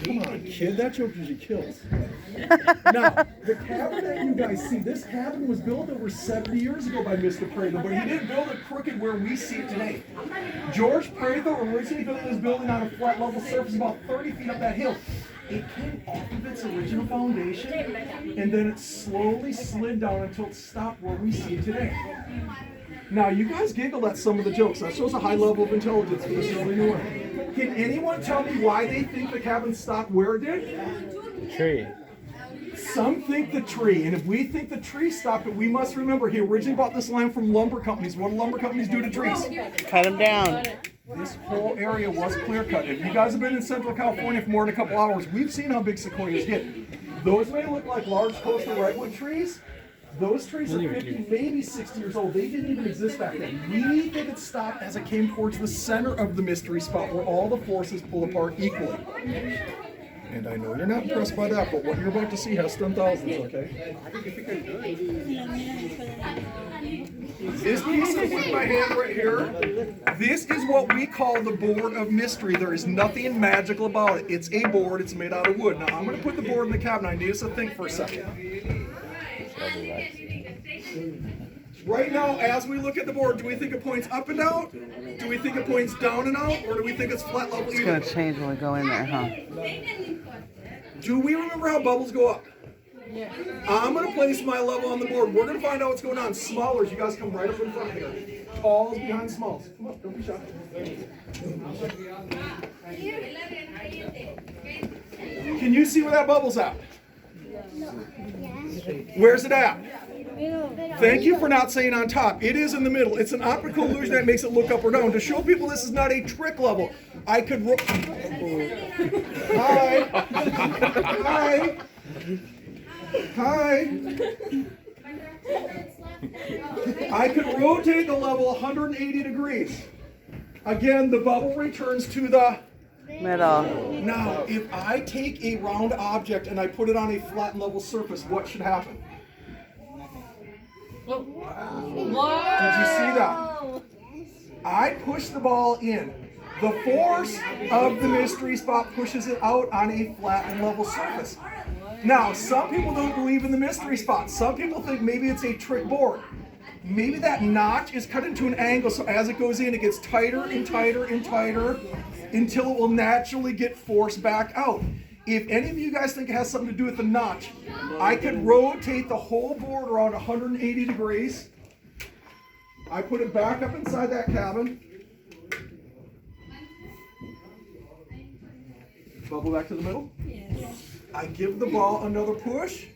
Come on, kid, that joke usually kills. Now, the cabin that you guys see, this cabin was built over 70 years ago by Mr. Prather, but he didn't build it crooked where we see it today. George Prather originally built this building on a flat level surface about 30 feet up that hill. It came off of its original foundation, and then it slowly slid down until it stopped where we see it today. Now, you guys giggled at some of the jokes. That shows a high level of intelligence for this early new one. Can anyone tell me why they think the cabin stopped where it did? The tree. Some think the tree, and if we think the tree stopped it, we must remember he originally bought this land from lumber companies. What do lumber companies do to trees? Cut them down. This whole area was clear cut. If you guys have been in Central California for more than a couple hours, we've seen how big sequoias get. Those may look like large coastal redwood trees. Those trees are 50, maybe 60 years old. They didn't even exist back then. We think it stopped as it came towards the center of the mystery spot where all the forces pull apart equally. And I know you're not impressed by that, but what you're about to see has stunned thousands, okay? This piece of wood in my hand right here, this is what we call the board of mystery. There is nothing magical about it. It's a board, it's made out of wood. Now I'm going to put the board in the cabinet. I need us to think for a second. Right now, as we look at the board, do we think it points up and out? Do we think it points down and out? Or do we think it's flat level? It's going to change when we go in there, huh? Do we remember how bubbles go up? Yeah. I'm going to place my level on the board. We're going to find out what's going on. Smallers, you guys come right up in front here. Talls behind smalls. Come up, don't be shy. Can you see where that bubble's at? Where's it at? Thank you for not saying on top. It is in the middle. It's an optical illusion that makes it look up or down. To show people this is not a trick level, I could Hi. Hi. Hi. I could rotate the level 180 degrees. Again, the bubble returns to the middle. Now, if I take a round object and I put it on a flat and level surface, what should happen? What? Did you see that? I push the ball in. The force of the mystery spot pushes it out on a flat and level surface. Now, some people don't believe in the mystery spot. Some people think maybe it's a trick board. Maybe that notch is cut into an angle, so as it goes in, it gets tighter and tighter and tighter until it will naturally get forced back out. If any of you guys think it has something to do with the notch, I could rotate the whole board around 180 degrees. I put it back up inside that cabin. Bubble back to the middle. I give the ball another push.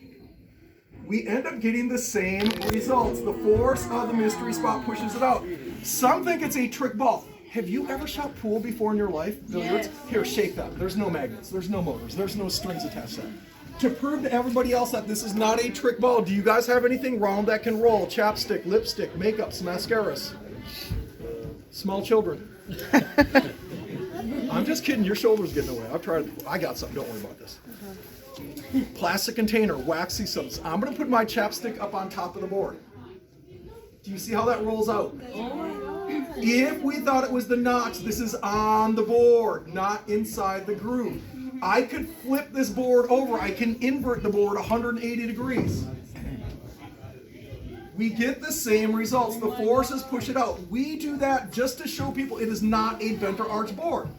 We end up getting the same results. The force of the mystery spot pushes it out. Some think it's a trick ball. Have you ever shot pool before in your life? Billiards? Yes. Here, shake that. There's no magnets. There's no motors. There's no strings attached to that. To prove to everybody else that this is not a trick ball, do you guys have anything round that can roll? Chapstick, lipstick, makeups, mascaras? Small children. I'm just kidding. Your shoulder's getting away. I've tried it. I got something. Don't worry about this. Plastic container, waxy substance. I'm going to put my chapstick up on top of the board. Do you see how that rolls out? If we thought it was the notch, this is on the board, not inside the groove. I could flip this board over. I can invert the board 180 degrees. We get the same results. The forces push it out. We do that just to show people it is not a bent or arch board.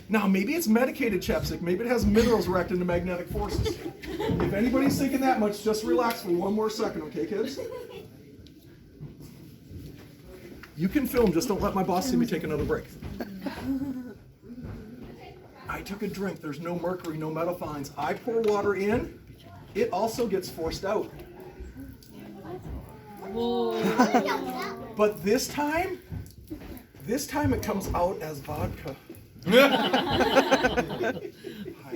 Now, maybe it's medicated chapstick. Maybe it has minerals wrapped into magnetic forces. If anybody's thinking that much, just relax for one more second, okay, kids? You can film, just don't let my boss see me take another break. I took a drink. There's no mercury, no metal fines. I pour water in. It also gets forced out. But this time it comes out as vodka. Hi,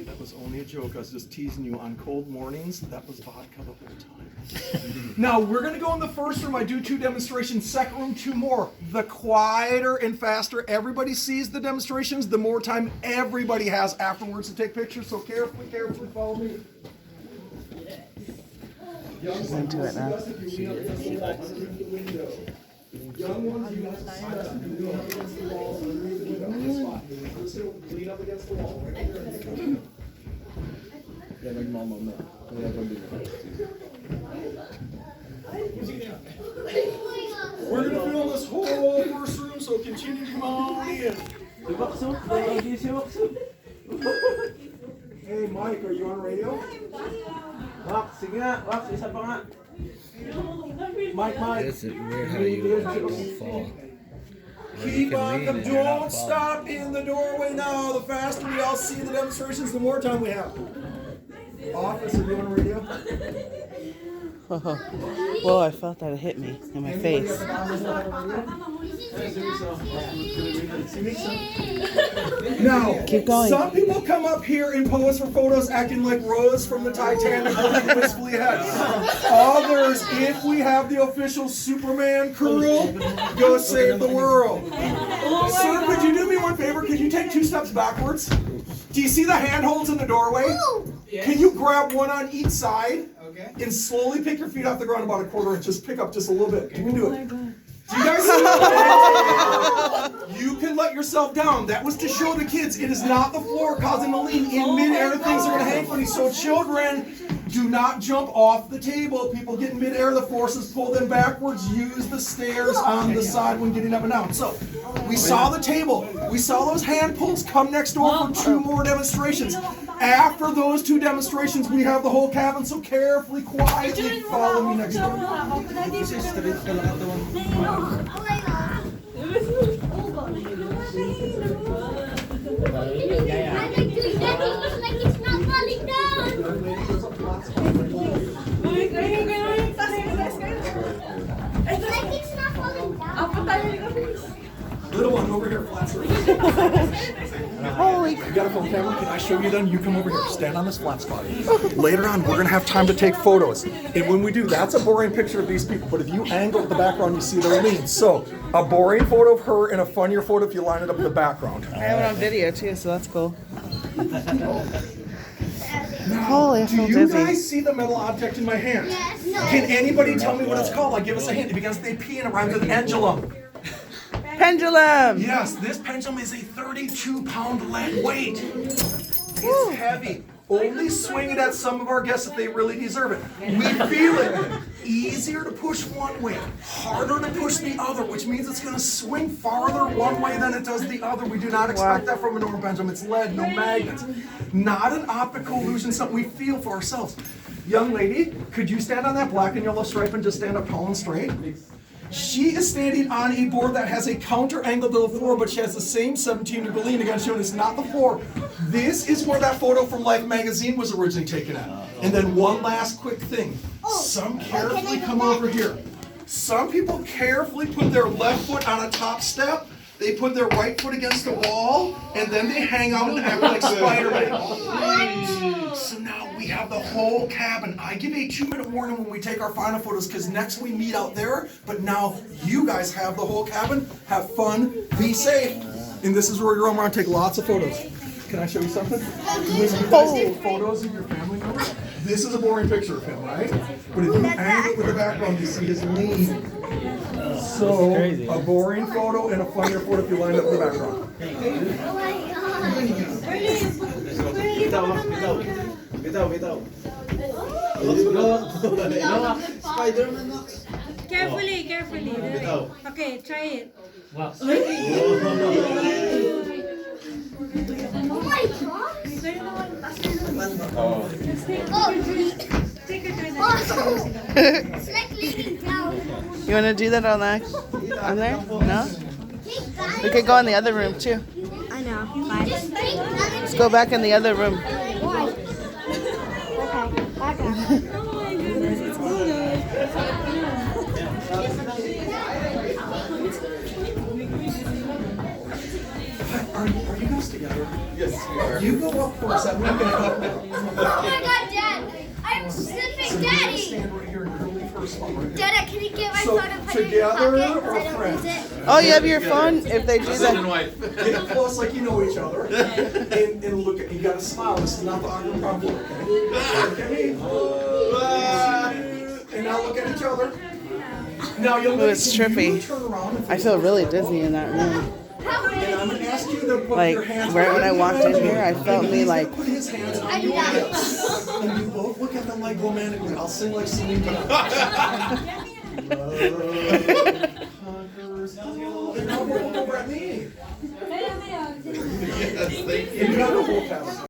that was only a joke. I was just teasing you. On cold mornings, that was vodka the whole time. Now, we're going to go in the first room. I do 2 demonstrations. Second room, 2 more. The quieter and faster everybody sees the demonstrations, the more time everybody has afterwards to take pictures. So carefully follow me. She's into it now. Young ones, you guys decide to lean up against the wall, lean up against the wall, right here. We're gonna film this whole first room, so continue to come on in. Hey Mike, are you on radio? Wax, sige nga. Wax, isa pa nga. Mike. This is weird how you fall. Keep on them. Don't stop in the doorway now. The faster we all see the demonstrations, the more time we have. Office, are you on radio? Whoa, I felt that it hit me in my face. Now, Keep going. some people come up here and pose for photos acting like Rose from the Titanic looking wistfully ahead. Others, if we have the official Superman crew, go save the world. Sir, could you do me one favor? Could you take 2 steps backwards? Do you see the handholds in the doorway? Can you grab one on each side and slowly pick your feet off the ground about a 1/4 inch? Just pick up just a little bit. You can do it. Do you guys see that? You can let yourself down. That was to show the kids it is not the floor causing the lean. In midair, things are going to hang funny. So children, do not jump off the table. People get in midair, the forces pull them backwards. Use the stairs on the side when getting up and down. So, we saw the table. We saw those hand pulls. Come next door for 2 more demonstrations. After those 2 demonstrations, we have the whole cabin. So carefully, quietly follow me next door. Little one over here, flat surface. Holy You got a phone camera? Can I show you then? You come over here. Stand on this flat spot. Later on, we're going to have time to take photos. And when we do, that's a boring picture of these people. But if you angle the background, you see their leans. So, a boring photo of her and a funnier photo if you line it up in the background. I have it on video too, so that's cool. Holy, I Do feel you dizzy. guys see the metal object in my hand? Yes. Can anybody tell me what it's called? Like, give us a hint. It begins with a P and it rhymes with pendulum. Pendulum! Yes, this pendulum is a 32-pound lead weight. It's heavy. Only swing it at some of our guests if they really deserve it. We feel it. Easier to push one way, harder to push the other, which means it's going to swing farther one way than it does the other. We do not expect that from a normal pendulum. It's lead, no magnets. Not an optical illusion, something we feel for ourselves. Young lady, could you stand on that black and yellow stripe and just stand up tall and straight? She is standing on a board that has a counter angle to the floor, but she has the same 17-degree lean. Again, showing it's not the floor. This is where that photo from Life magazine was originally taken at. And then one last quick thing. Some carefully come over here. Some people carefully put their left foot on a top step. They put their right foot against the wall, and then they hang out and act like Spider-Man. So now we have the whole cabin. I give a 2-minute warning when we take our final photos, because next we meet out there, but now you guys have the whole cabin. Have fun, be safe, and this is where you're roam around, take lots of photos. Can I show you something? When you guys take photos of your family members, this is a boring picture of him, right? But if you angle it with the background, you see his lean. So, a boring photo and a funnier photo if you line up in the background. Spider-Man. Carefully. Okay, try it. Oh my god! Take a try that. It's like leaning down. You want to do that on there? No? We could go in the other room too. I know. Fine. Let's go back in the other room. Why? Okay. Oh my goodness, it's good. Are you guys together? Yes, we are. You go up first. I'm not going to help you. Oh my god, Dad! I'm slipping, So Daddy! stand right here and curly first one right here. Dad, can you get my So, phone and put it in your together pocket or so I don't friends? lose it? Oh, you have your phone? If they do that. Get close like you know each other. And look at, you got to smile. This is not the awkward problem, okay? Look at me. And now look at each other. Now, you'll Ooh, it's trippy. turn around and I feel really dizzy in that room. And I'm going to ask you gonna put Like, your hands right when I walked in here, I and felt me he's gonna like, put his hands on your hips. And you both look at them like romantically. I'll sing like Celine Dion. Love conquers all. And now we'll look over at me. Meron, meron. Yes, thank you. You have the whole paddle.